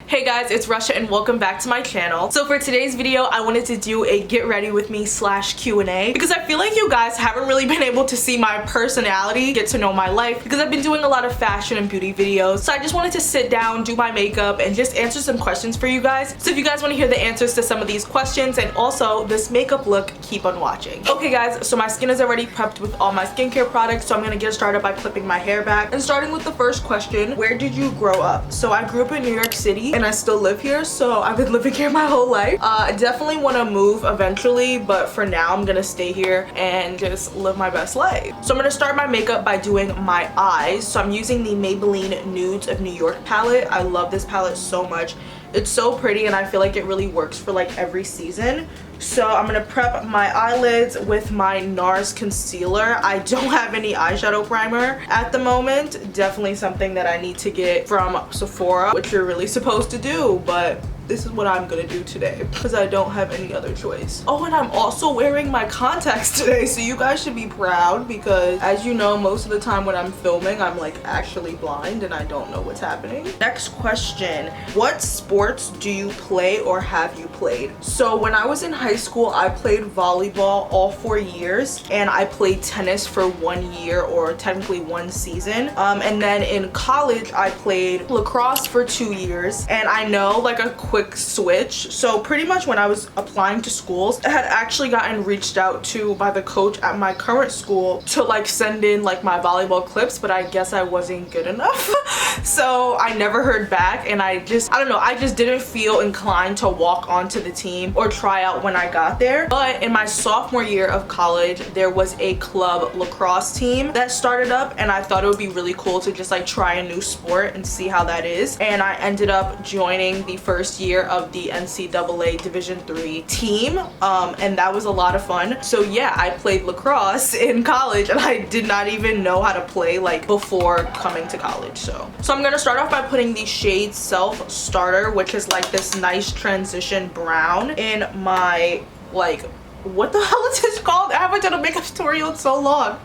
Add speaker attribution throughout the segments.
Speaker 1: Hey guys, it's Russia and welcome back to my channel. So for today's video, I wanted to do a get ready with me / Q&A because I feel like you guys haven't really been able to see my personality, get to know my life, because I've been doing a lot of fashion and beauty videos. So I just wanted to sit down, do my makeup, and just answer some questions for you guys. So if you guys want to hear the answers to some of these questions and also this makeup look, keep on watching. Okay guys, so my skin is already prepped with all my skincare products, so I'm gonna get started by clipping my hair back. And starting with the first question, where did you grow up? So I grew up in New York City and I still live here, so I've been living here my whole life. I definitely want to move eventually, but for now I'm gonna stay here and just live my best life. So I'm gonna start my makeup by doing my eyes. So I'm using the Maybelline Nudes of New York palette. I love this palette so much. It's so pretty and I feel like it really works for like every season. So I'm gonna prep my eyelids with my NARS concealer. I don't have any eyeshadow primer at the moment. Definitely something that I need to get from Sephora, which you're really supposed to do, but this is what I'm gonna do today because I don't have any other choice. Oh, and I'm also wearing my contacts today, so you guys should be proud because, as you know, most of the time when I'm filming, I'm like actually blind and I don't know what's happening. Next question, what sports do you play or have you played? So when I was in high school, I played volleyball all 4 years and I played tennis for 1 year, or technically 1 season. And then in college, I played lacrosse for 2 years, and I know like a quick switch. So pretty much when I was applying to schools, I had actually gotten reached out to by the coach at my current school to like send in like my volleyball clips, but I guess I wasn't good enough. So I never heard back, and I don't know, I just didn't feel inclined to walk onto the team or try out when I got there. But in my sophomore year of college, there was a club lacrosse team that started up, and I thought it would be really cool to just like try a new sport and see how that is. And I ended up joining the first year of the NCAA Division III team, and that was a lot of fun. So yeah, I played lacrosse in college and I did not even know how to play like before coming to college. So I'm gonna start off by putting the shade Self Starter, which is like this nice transition brown, in my like, what the hell is this called? I haven't done a makeup tutorial in so long.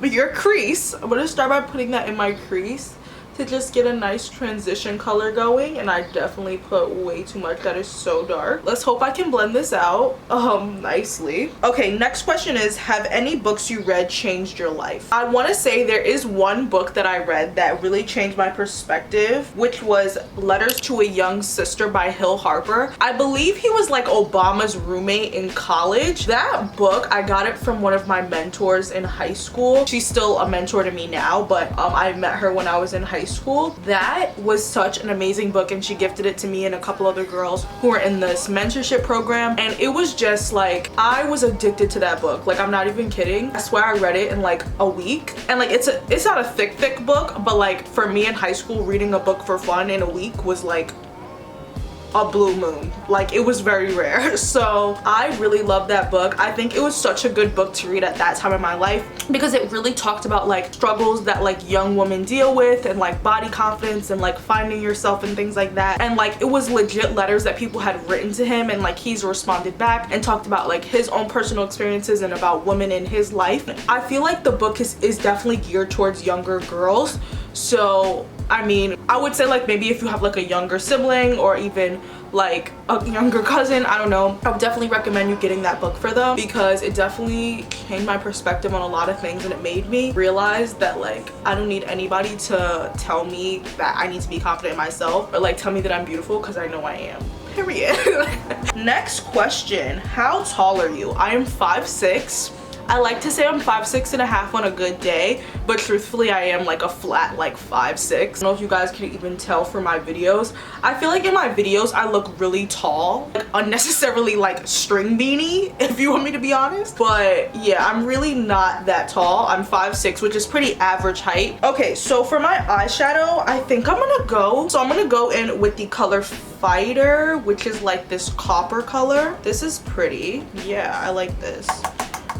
Speaker 1: Your crease. I'm gonna start by putting that in my crease to just get a nice transition color going, and I definitely put way too much. That is so dark. Let's hope I can blend this out nicely. Okay, next question is, have any books you read changed your life? I want to say there is one book that I read that really changed my perspective, which was Letters to a Young Sister by Hill Harper. I believe he was like Obama's roommate in college. That book, I got it from one of my mentors in high school. She's still a mentor to me now, but I met her when I was in high school. That was such an amazing book, and she gifted it to me and a couple other girls who were in this mentorship program, and it was just like, I was addicted to that book. Like, I'm not even kidding. I swear I read it in like a week, and like it's not a thick book, but like for me in high school, reading a book for fun in a week was like a blue moon. Like, it was very rare. So I really loved that book. I think it was such a good book to read at that time in my life because it really talked about like struggles that like young women deal with, and like body confidence and like finding yourself and things like that. And like, it was legit letters that people had written to him, and like he's responded back and talked about like his own personal experiences and about women in his life. I feel like the book is definitely geared towards younger girls. So I mean, I would say like maybe if you have like a younger sibling or even like a younger cousin, I don't know, I would definitely recommend you getting that book for them because it definitely changed my perspective on a lot of things, and it made me realize that like I don't need anybody to tell me that I need to be confident in myself or like tell me that I'm beautiful, because I know I am. Period. Next question, how tall are you? I am 5'6". I like to say I'm 5'6.5" on a good day, but truthfully I am like a flat like 5'6". I don't know if you guys can even tell from my videos. I feel like in my videos I look really tall, like unnecessarily like string beanie, if you want me to be honest. But yeah, I'm really not that tall. I'm 5'6", which is pretty average height. Okay, so for my eyeshadow, I think I'm gonna go in with the color Fighter, which is like this copper color. This is pretty. Yeah, I like this.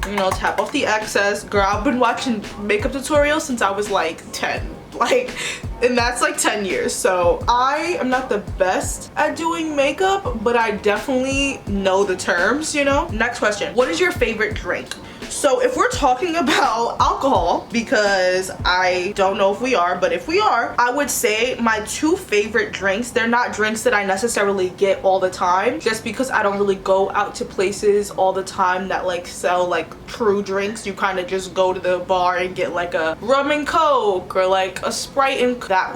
Speaker 1: You know, tap off the excess. Girl, I've been watching makeup tutorials since I was like 10. Like, and that's like 10 years. So I am not the best at doing makeup, but I definitely know the terms, you know. Next question, what is your favorite drink? So if we're talking about alcohol, because I don't know if we are, but if we are, I would say my two favorite drinks, they're not drinks that I necessarily get all the time, just because I don't really go out to places all the time that like sell like true drinks. You kind of just go to the bar and get like a rum and coke or like a Sprite and that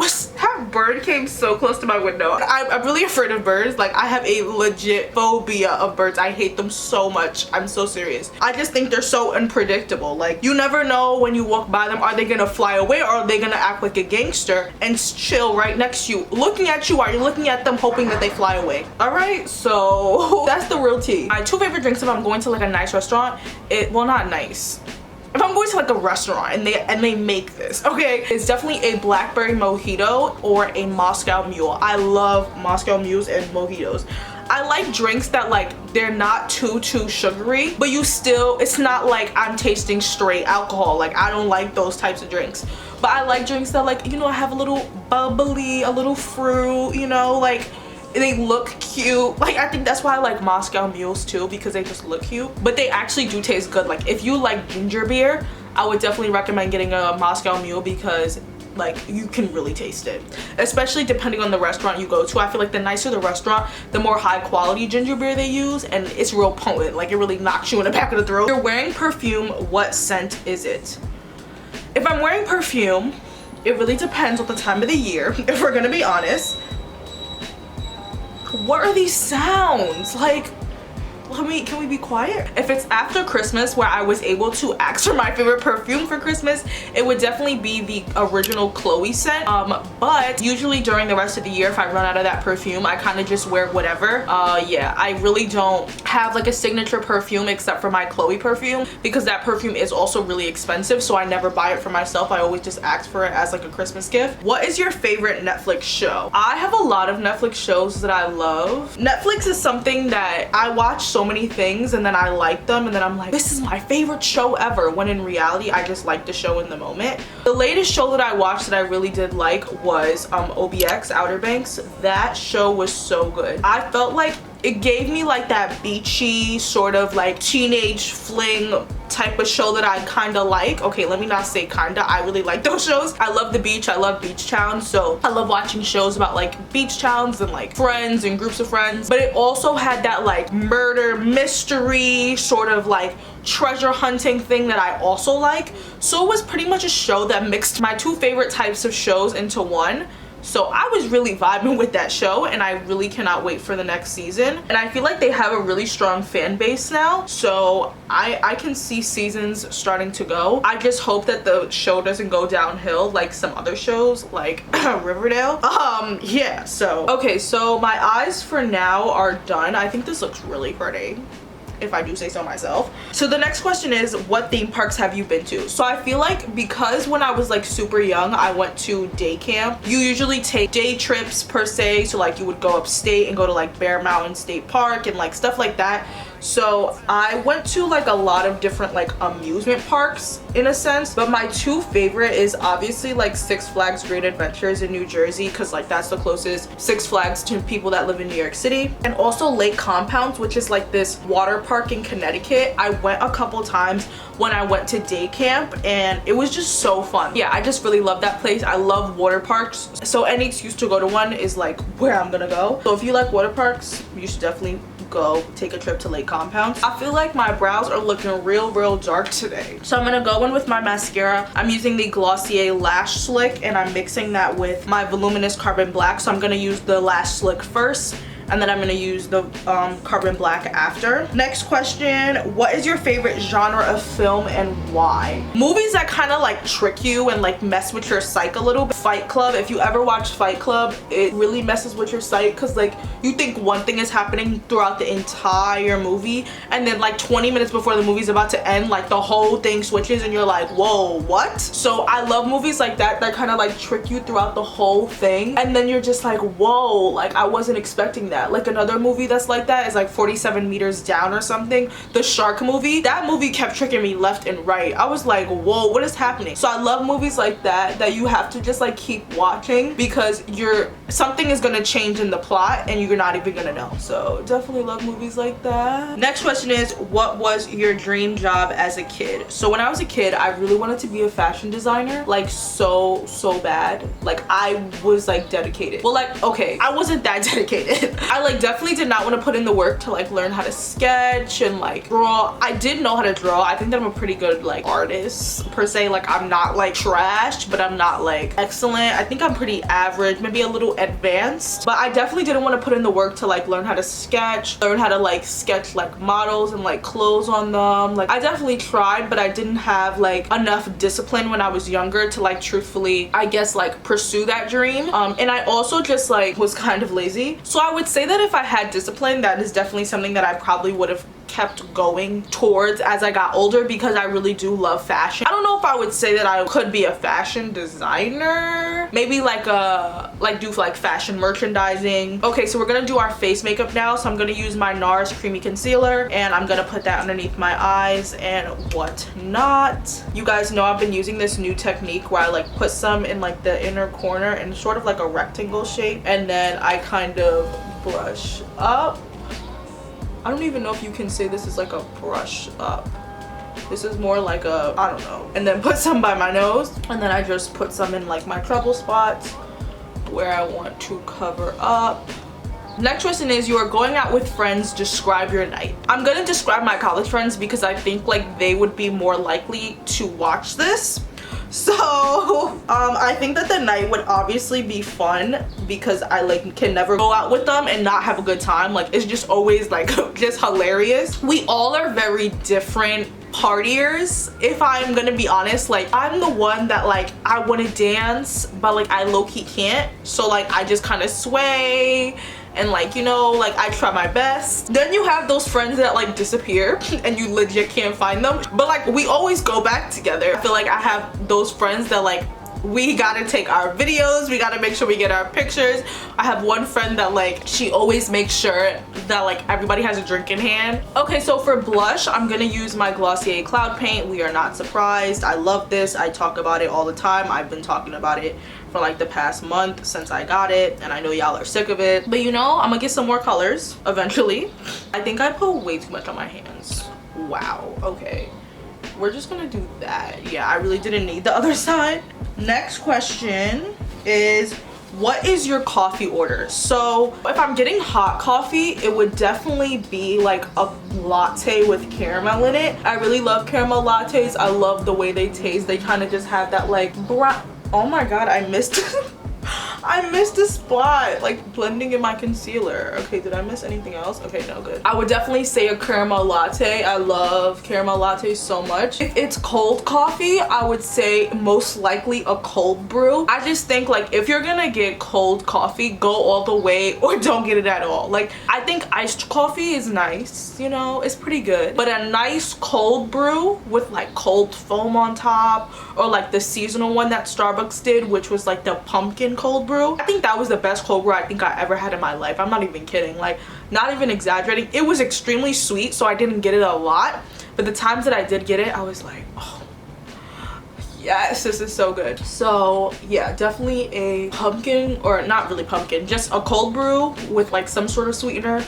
Speaker 1: bird came so close to my window. I'm really afraid of birds. Like I have a legit phobia of birds. I hate them so much. I'm so serious. I just think they're so unpredictable. Like you never know when you walk by them, are they gonna fly away or are they gonna act like a gangster and chill right next to you, looking at you while you're looking at them, hoping that they fly away. All right, so that's the real tea. My two favorite drinks if I'm going to like a nice restaurant, well, not nice, if I'm going to like a restaurant and they make this, okay, it's definitely a blackberry mojito or a Moscow Mule. I love Moscow Mules and mojitos. I like drinks that like they're not too sugary, but you still, it's not like I'm tasting straight alcohol. Like I don't like those types of drinks, but I like drinks that like, you know, have a little bubbly, a little fruit, you know, like they look cute. Like I think that's why I like Moscow Mules too, because they just look cute, but they actually do taste good. Like if you like ginger beer, I would definitely recommend getting a Moscow Mule because like you can really taste it, especially depending on the restaurant you go to. I feel like the nicer the restaurant, the more high quality ginger beer they use, and it's real potent. Like it really knocks you in the back of the throat. If you're wearing perfume, what scent is it? If I'm wearing perfume, it really depends on the time of the year, if we're gonna be honest. What are these sounds? Like, can we be quiet? If it's after Christmas where I was able to ask for my favorite perfume for Christmas, it would definitely be the original Chloe scent. But usually during the rest of the year, if I run out of that perfume, I kind of just wear whatever. Yeah, I really don't have like a signature perfume except for my Chloe perfume, because that perfume is also really expensive, so I never buy it for myself. I always just ask for it as like a Christmas gift. What is your favorite Netflix show? I have a lot of Netflix shows that I love. Netflix is something that I watch so many things and then I like them and then I'm like, this is my favorite show ever, when in reality I just like the show in the moment. The latest show that I watched that I really did like was OBX, Outer Banks. That show was so good. I felt like it gave me like that beachy sort of like teenage fling type of show that I kind of like. Okay, let me not say kinda, I really like those shows. I love the beach, I love beach towns, so I love watching shows about like beach towns and like friends and groups of friends. But it also had that like murder mystery sort of like treasure hunting thing that I also like. So it was pretty much a show that mixed my two favorite types of shows into one. So I was really vibing with that show and I really cannot wait for the next season. And I feel like they have a really strong fan base now, so I can see seasons starting to go. I just hope that the show doesn't go downhill like some other shows like Riverdale. Yeah, so okay, so my eyes for now are done. I think this looks really pretty, if I do say so myself. So the next question is, what theme parks have you been to? So I feel like because when I was like super young, I went to day camp. You usually take day trips per se, so like you would go upstate and go to like Bear Mountain State Park and like stuff like that. So I went to like a lot of different like amusement parks in a sense, but my two favorite is obviously like Six Flags Great Adventures in New Jersey, because like that's the closest Six Flags to people that live in New York City, and also Lake Compounce, which is like this water park in Connecticut. I went a couple times when I went to day camp and it was just so fun. Yeah, I just really love that place. I love water parks, so any excuse to go to one is like where I'm gonna go. So if you like water parks, you should definitely go take a trip to Lake Compounce. I feel like my brows are looking real dark today, so I'm gonna go in with my mascara. I'm using the Glossier Lash Slick and I'm mixing that with my voluminous Carbon Black. So I'm gonna use the Lash Slick first and then I'm gonna use the Carbon Black after. Next question, what is your favorite genre of film and why? Movies that kind of like trick you and like mess with your psyche a little bit. Fight Club, if you ever watch Fight Club, it really messes with your psyche, because like you think one thing is happening throughout the entire movie and then like 20 minutes before the movie's about to end, like the whole thing switches and you're like, whoa, what? So I love movies like that that kind of like trick you throughout the whole thing and then you're just like, whoa, like I wasn't expecting that. Like another movie that's like that is like 47 Meters Down or something, the shark movie. That movie kept tricking me left and right. I was like, whoa, what is happening? So I love movies like that you have to just like keep watching, because something is gonna change in the plot and you're not even gonna know. So definitely love movies like that. Next question is, what was your dream job as a kid? So when I was a kid, I really wanted to be a fashion designer, like so bad. Like I was like dedicated. Well, like, okay, I wasn't that dedicated. I like definitely did not want to put in the work to like learn how to sketch and like draw. I did know how to draw. I think that I'm a pretty good like artist per se. Like I'm not like trash, but I'm not like excellent. I think I'm pretty average, maybe a little advanced, but I definitely didn't want to put in the work to like learn how to sketch, learn how to like sketch like models and like clothes on them. Like I definitely tried, but I didn't have like enough discipline when I was younger to like truthfully, I guess, like pursue that dream. And I also just like was kind of lazy. So I would say that if I had discipline, that is definitely something that I probably would have kept going towards as I got older, because I really do love fashion. I don't know if I would say that I could be a fashion designer. Maybe like do like fashion merchandising. Okay, so we're gonna do our face makeup now. So I'm gonna use my NARS creamy concealer and I'm gonna put that underneath my eyes and whatnot. You guys know I've been using this new technique where I like put some in like the inner corner in sort of like a rectangle shape, and then I kind of brush up. I don't even know if you can say this is like a brush up. This is more like a, I don't know. And then put some by my nose. And then I just put some in like my trouble spots where I want to cover up. Next question is, you are going out with friends, describe your night. I'm gonna describe my college friends because I think like they would be more likely to watch this. So I think that the night would obviously be fun because I like can never go out with them and not have a good time. Like it's just always like just hilarious. We all are very different partiers, if I'm gonna be honest. Like I'm the one that like I want to dance but like I low-key can't, so like I just kind of sway and like, you know, like I try my best. Then you have those friends that like disappear and you legit can't find them, but like we always go back together. I feel like I have those friends that like we gotta take our videos, we gotta make sure we get our pictures. I have one friend that like she always makes sure that like everybody has a drink in hand. Okay, so for blush, I'm gonna use my Glossier Cloud Paint. We Are Not Surprised. I love this. I talk about it all the time. I've been talking about it for like the past month since I got it, and I know y'all are sick of it, but you know, I'm gonna get some more colors eventually. I think I put way too much on my hands. Wow, okay, we're just gonna do that. Yeah, I really didn't need the other side. Next question is, what is your coffee order? So if I'm getting hot coffee, it would definitely be like a latte with caramel in it. I really love caramel lattes. I love the way they taste. They kind of just have that like brown. Oh my god, I missed I missed a spot, like blending in my concealer. Okay, did I miss anything else? Okay, no, good. I would definitely say a caramel latte. I love caramel lattes so much. If it's cold coffee, I would say most likely a cold brew. I just think like if you're gonna get cold coffee, go all the way or don't get it at all. Like I think iced coffee is nice, you know, it's pretty good, but a nice cold brew with like cold foam on top, or like the seasonal one that Starbucks did, which was like the pumpkin cold brew. I think that was the best cold brew I think I ever had in my life. I'm not even kidding, like not even exaggerating. It was extremely sweet, so I didn't get it a lot, but the times that I did get it, I was like, oh yes, this is so good. So yeah, definitely a pumpkin, or not really pumpkin, just a cold brew with like some sort of sweetener,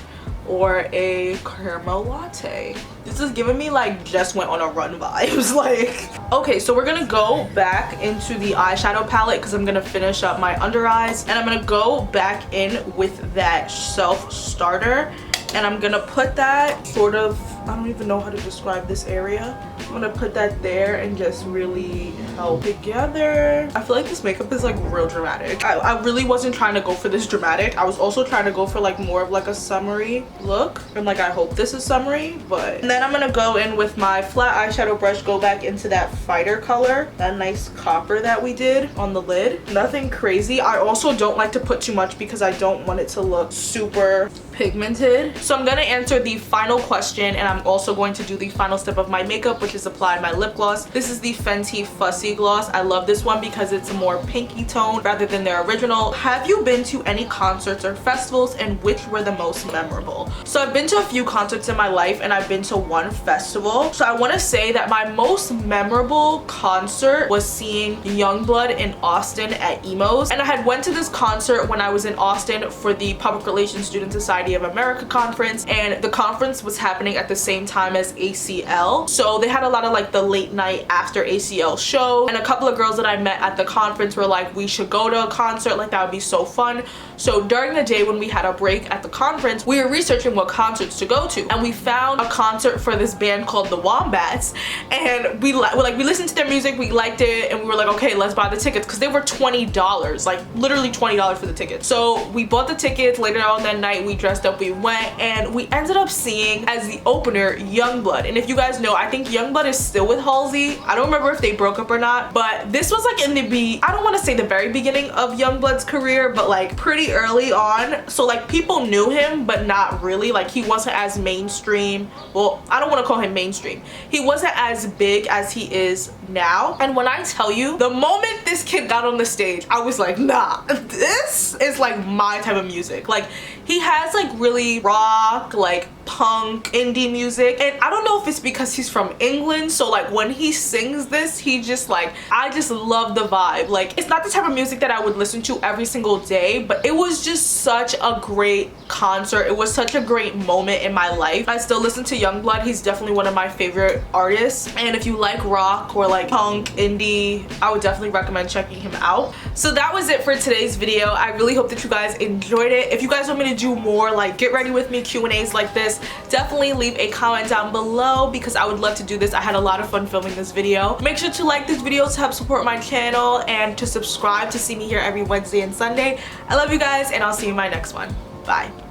Speaker 1: or a caramel latte. This is giving me like just went on a run vibes. Like okay, so we're gonna go back into the eyeshadow palette because I'm gonna finish up my under eyes, and I'm gonna go back in with that self starter, and I'm gonna put that sort of, I don't even know how to describe this area. I'm gonna put that there and just really help together. I feel like this makeup is like real dramatic. I really wasn't trying to go for this dramatic. I was also trying to go for like more of like a summery look, and like I hope this is summery. But and then I'm gonna go in with my flat eyeshadow brush, go back into that fighter color, that nice copper that we did on the lid. Nothing crazy. I also don't like to put too much because I don't want it to look super pigmented. So I'm gonna answer the final question, and I'm also going to do the final step of my makeup, which is just applied my lip gloss. This is the Fenty Fussy Gloss. I love this one because it's a more pinky tone rather than their original. Have you been to any concerts or festivals, and which were the most memorable? So I've been to a few concerts in my life and I've been to one festival. So I want to say that my most memorable concert was seeing Yungblud in Austin at Emos. And I had went to this concert when I was in Austin for the Public Relations Student Society of America conference, and the conference was happening at the same time as ACL. So they had a lot of like the late night after ACL show, and a couple of girls that I met at the conference were like, we should go to a concert, like that would be so fun. So during the day when we had a break at the conference, we were researching what concerts to go to, and we found a concert for this band called the Wombats, and we listened to their music, we liked it, and we were like, okay, let's buy the tickets, because they were $20, like literally $20 for the tickets. So we bought the tickets. Later on that night we dressed up, we went, and we ended up seeing as the opener Yungblud. And if you guys know, I think Yungblud is still with Halsey. I don't remember if they broke up or not, but this was like in the I don't want to say the very beginning of Yungblud's career, but like pretty early on. So like people knew him, but not really. Like he wasn't as mainstream. Well, I don't want to call him mainstream. He wasn't as big as he is now. And when I tell you, the moment this kid got on the stage, I was like, nah, this is like my type of music. Like he has like really rock, like punk, indie music, and I don't know if it's because he's from England, so like when he sings this, he just like, I just love the vibe. Like it's not the type of music that I would listen to every single day, but it was just such a great concert. It was such a great moment in my life. I still listen to Yungblud. He's definitely one of my favorite artists, and if you like rock or like punk, indie, I would definitely recommend checking him out. So that was it for today's video. I really hope that you guys enjoyed it. If you guys want me to do more like get ready with me Q&As like this, definitely leave a comment down below because I would love to do this. I had a lot of fun filming this video. Make sure to like this video to help support my channel and to subscribe to see me here every Wednesday and Sunday. I love you guys, and I'll see you in my next one. Bye.